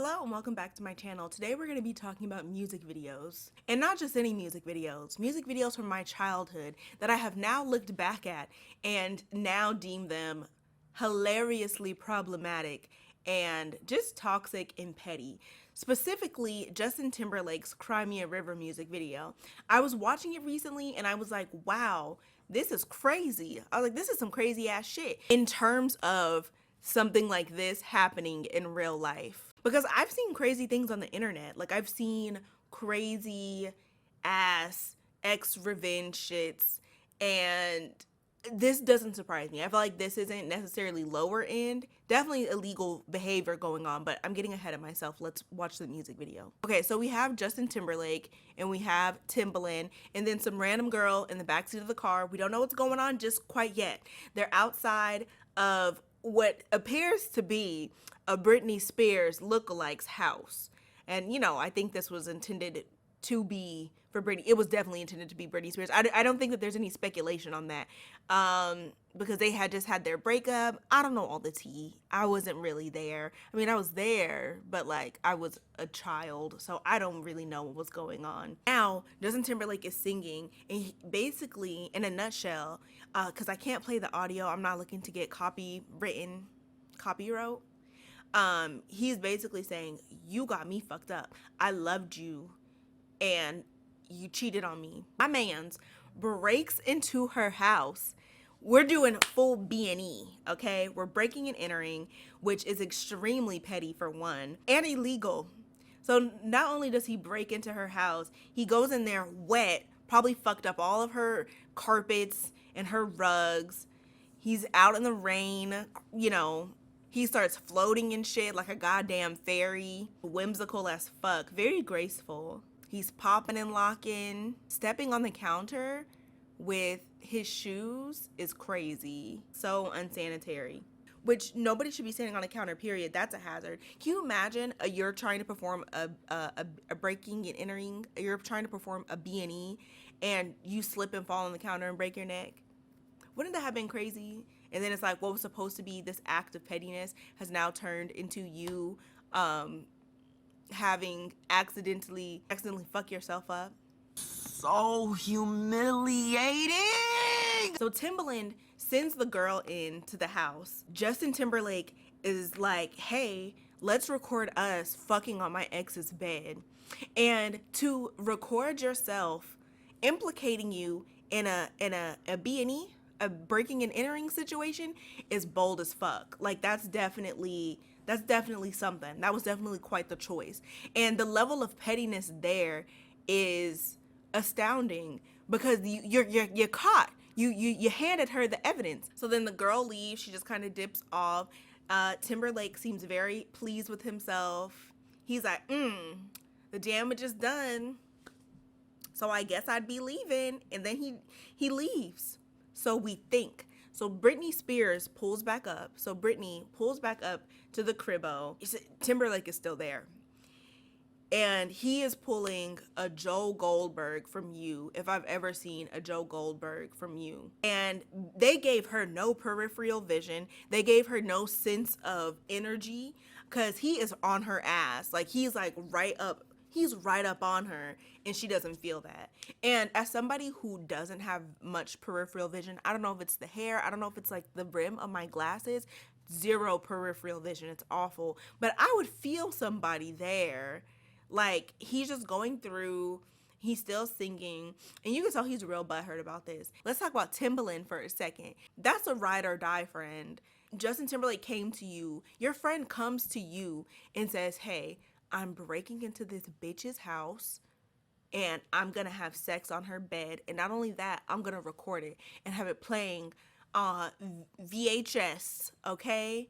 Hello and welcome back to my channel. Today we're going to be talking about music videos. And not just any music videos from my childhood that I have now looked back at and now deem them hilariously problematic and just toxic and petty. Specifically, Justin Timberlake's Cry Me a River music video. I was watching it recently and I was like, wow, this is crazy. I was like, this is some crazy ass shit in terms of something like this happening in real life. Because I've seen crazy things on the internet. Like, I've seen crazy ass ex revenge shits, and this doesn't surprise me. I feel like this isn't necessarily lower end, definitely illegal behavior going on, but I'm getting ahead of myself. Let's watch the music video. Okay, so we have Justin Timberlake and we have Timberland and then some random girl in the backseat of the car. We don't know what's going on just quite yet. They're outside of what appears to be a Britney Spears lookalike's house. And, you know, I think this was intended to be for Britney. It was definitely intended to be Britney Spears. I don't think that there's any speculation on that because they had just had their breakup. I don't know all the tea. I wasn't really there. I mean, I was there, but like I was a child, so I don't really know what was going on. Now, Justin Timberlake is singing, and he, basically, in a nutshell, because I can't play the audio, I'm not looking to get copyright. He's basically saying, you got me fucked up. I loved you and you cheated on me. My man's breaks into her house. We're doing full B&E, okay? We're breaking and entering, which is extremely petty for one, and illegal. So not only does he break into her house, he goes in there wet, probably fucked up all of her carpets and her rugs. He's out in the rain, you know. He starts floating and shit like a goddamn fairy. Whimsical as fuck. Very graceful. He's popping and locking. Stepping on the counter with his shoes is crazy. So unsanitary. Which nobody should be standing on a counter, period. That's a hazard. Can you imagine you're trying to perform a breaking and entering, you're trying to perform a B&E and you slip and fall on the counter and break your neck? Wouldn't that have been crazy? And then it's like what was supposed to be this act of pettiness has now turned into you having accidentally fuck yourself up. So humiliating. So Timberland sends the girl into the house. Justin Timberlake is like, hey, let's record us fucking on my ex's bed. And to record yourself implicating you in a B&E, a breaking and entering situation, is bold as fuck. Like that's definitely something. That was definitely quite the choice. And the level of pettiness there is astounding because you're caught. You handed her the evidence. So then the girl leaves. She just kind of dips off. Timberlake seems very pleased with himself. He's like, the damage is done. So I guess I'd be leaving. And then he leaves. So we think. So Britney Spears pulls back up. So Britney pulls back up to the cribbo. Timberlake is still there. And he is pulling a Joe Goldberg from You, if I've ever seen a Joe Goldberg from You. And they gave her no peripheral vision. They gave her no sense of energy because he is on her ass. Like he's like he's right up on her and she doesn't feel that. And as somebody who doesn't have much peripheral vision, I don't know if it's the hair, I don't know if it's like the rim of my glasses, zero peripheral vision, it's awful. But I would feel somebody there. Like he's just going through, he's still singing, and you can tell he's real butthurt about this. Let's talk about Timberland for a second. That's a ride or die friend. Justin Timberlake came to you, your friend comes to you and says, hey, I'm breaking into this bitch's house and I'm gonna have sex on her bed. And not only that, I'm gonna record it and have it playing VHS, okay?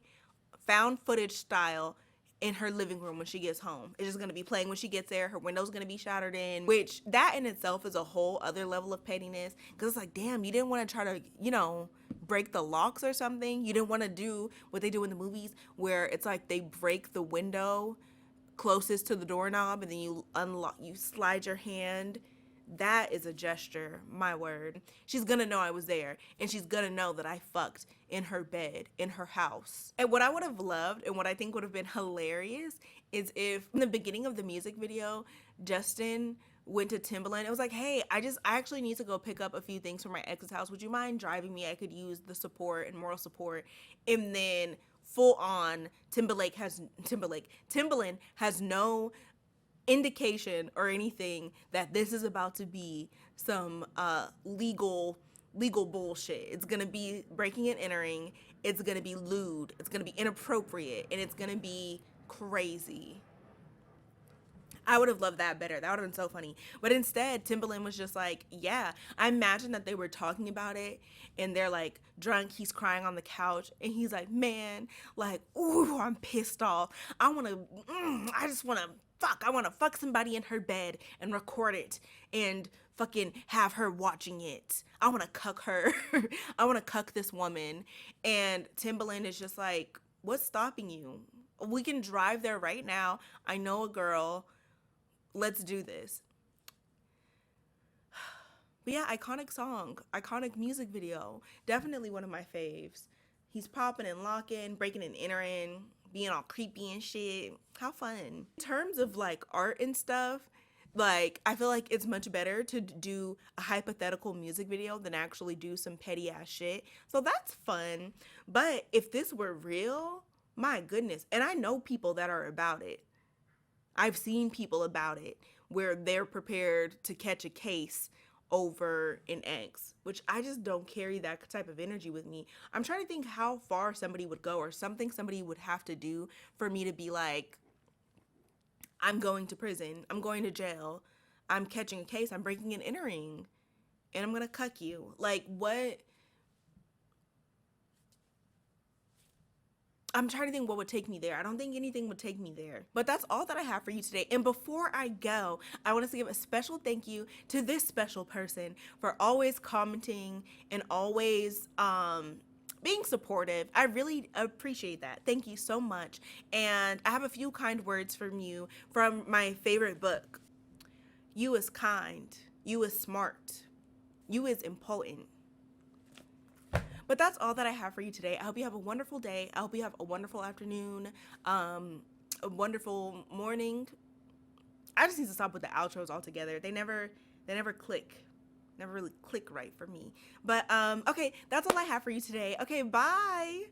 Found footage style in her living room when she gets home. It's just gonna be playing when she gets there. Her window's gonna be shattered in, which that in itself is a whole other level of pettiness. Cause it's like, damn, you didn't wanna try to, you know, break the locks or something. You didn't wanna do what they do in the movies where it's like they break the window closest to the doorknob and then you unlock, you slide your hand. That is a gesture, my word. She's gonna know I was there and she's gonna know that I fucked in her bed, in her house. And what I would have loved and what I think would have been hilarious is if in the beginning of the music video, Justin went to Timberland. It was like, hey, I actually need to go pick up a few things from my ex's house. Would you mind driving me? I could use the support and moral support. And then full on Timberland has no indication or anything that this is about to be some legal bullshit. It's gonna be breaking and entering. It's gonna be lewd. It's gonna be inappropriate, and it's gonna be crazy. I would have loved that better. That would have been so funny. But instead, Timberland was just like, yeah. I imagine that they were talking about it and they're like drunk. He's crying on the couch and he's like, man, like, ooh, I'm pissed off. I want to fuck somebody in her bed and record it and fucking have her watching it. I want to cuck her. I want to cuck this woman. And Timberland is just like, what's stopping you? We can drive there right now. I know a girl. Let's do this. But yeah, iconic song, iconic music video. Definitely one of my faves. He's popping and locking, breaking and entering, being all creepy and shit. How fun. In terms of like art and stuff, like I feel like it's much better to do a hypothetical music video than actually do some petty ass shit. So that's fun. But if this were real, my goodness. And I know people that are about it. I've seen people about it where they're prepared to catch a case over an ex, which I just don't carry that type of energy with me. I'm trying to think how far somebody would go or something somebody would have to do for me to be like, I'm going to prison, I'm going to jail, I'm catching a case, I'm breaking and entering, and I'm gonna cuck you. Like, what? I'm trying to think what would take me there. I don't think anything would take me there. But that's all that I have for you today. And before I go, I want to give a special thank you to this special person for always commenting and always being supportive. I really appreciate that. Thank you so much. And I have a few kind words from you from my favorite book. You is kind. You is smart. You is important. But that's all that I have for you today. I hope you have a wonderful day. I hope you have a wonderful afternoon, a wonderful morning. I just need to stop with the outros altogether. They never click. Never really click right for me. But okay, that's all I have for you today. Okay, bye.